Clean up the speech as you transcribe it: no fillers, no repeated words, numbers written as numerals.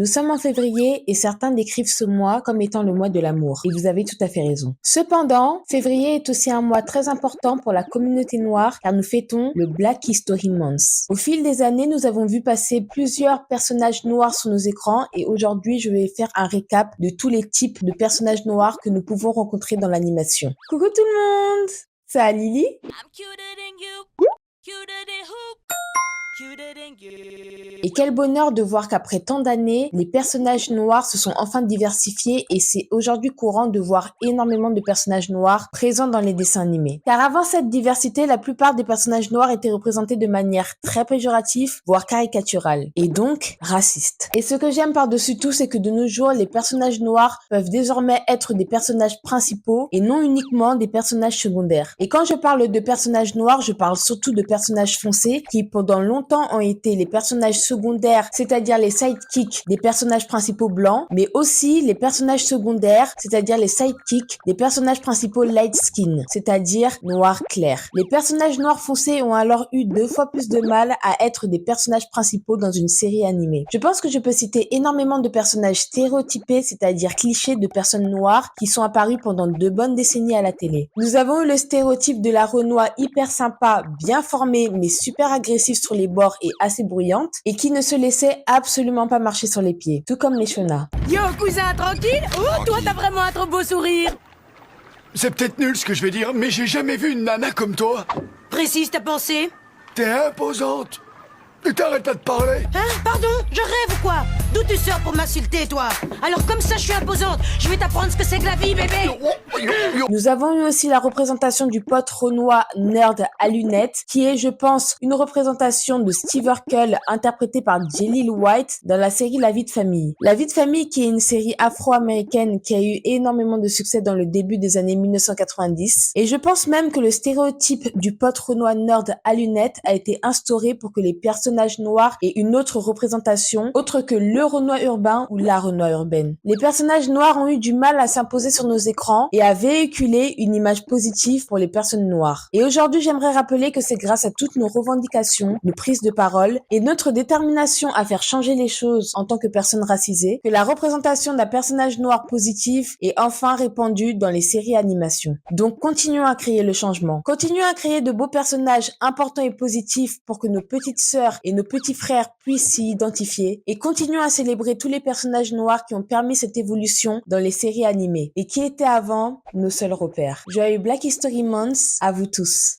Nous sommes en février et certains décrivent ce mois comme étant le mois de l'amour. Et vous avez tout à fait raison. Cependant, février est aussi un mois très important pour la communauté noire car nous fêtons le Black History Month. Au fil des années, nous avons vu passer plusieurs personnages noirs sur nos écrans et aujourd'hui, je vais faire un récap de tous les types de personnages noirs que nous pouvons rencontrer dans l'animation. Coucou tout le monde! C'est Lily. Et quel bonheur de voir qu'après tant d'années, les personnages noirs se sont enfin diversifiés et c'est aujourd'hui courant de voir énormément de personnages noirs présents dans les dessins animés. Car avant cette diversité, la plupart des personnages noirs étaient représentés de manière très péjorative, voire caricaturale, et donc raciste. Et ce que j'aime par-dessus tout, c'est que de nos jours, les personnages noirs peuvent désormais être des personnages principaux et non uniquement des personnages secondaires. Et quand je parle de personnages noirs, je parle surtout de personnages foncés qui pendant longtemps ont été les personnages secondaires, c'est-à-dire les sidekicks des personnages principaux blancs, mais aussi les personnages secondaires, c'est-à-dire les sidekicks des personnages principaux light skin, c'est-à-dire noir clair. Les personnages noirs foncés ont alors eu 2 fois plus de mal à être des personnages principaux dans une série animée. Je pense que je peux citer énormément de personnages stéréotypés, c'est-à-dire clichés de personnes noires qui sont apparus pendant 2 bonnes décennies à la télé. Nous avons eu le stéréotype de la Renoir hyper sympa, bien formée, mais super agressive sur les bords et assez bruyante, et qui ne se laissait absolument pas marcher sur les pieds, tout comme les Shona. Yo cousin, tranquille? Oh, toi t'as vraiment un trop beau sourire. C'est peut-être nul ce que je vais dire, mais j'ai jamais vu une nana comme toi. Précise ta pensée. T'es imposante. Et t'arrêtes pas de parler. Hein? Pardon? Je rêve ou quoi? D'où tu sors pour m'insulter, toi? Alors comme ça je suis imposante, je vais t'apprendre ce que c'est que la vie, bébé. Nous avons eu aussi la représentation du pote Renoir nerd à lunettes, qui est, je pense, une représentation de Steve Urkel interprété par Jaleel White dans la série La vie de famille. La vie de famille qui est une série afro-américaine qui a eu énormément de succès dans le début des années 1990. Et je pense même que le stéréotype du pote Renoir nerd à lunettes a été instauré pour que les personnages noirs aient une autre représentation, autre que le Renoir urbain ou la Renoir urbaine. Les personnages noirs ont eu du mal à s'imposer sur nos écrans et à véhiculer une image positive pour les personnes noires. Et aujourd'hui, j'aimerais rappeler que c'est grâce à toutes nos revendications, nos prises de parole et notre détermination à faire changer les choses en tant que personnes racisées que la représentation d'un personnage noir positif est enfin répandue dans les séries animations. Donc, continuons à créer le changement. Continuons à créer de beaux personnages importants et positifs pour que nos petites sœurs et nos petits frères puissent s'y identifier et continuons à célébrer tous les personnages noirs qui ont permis cette évolution dans les séries animées et qui étaient avant nos seuls repères. Joyeux Black History Month à vous tous.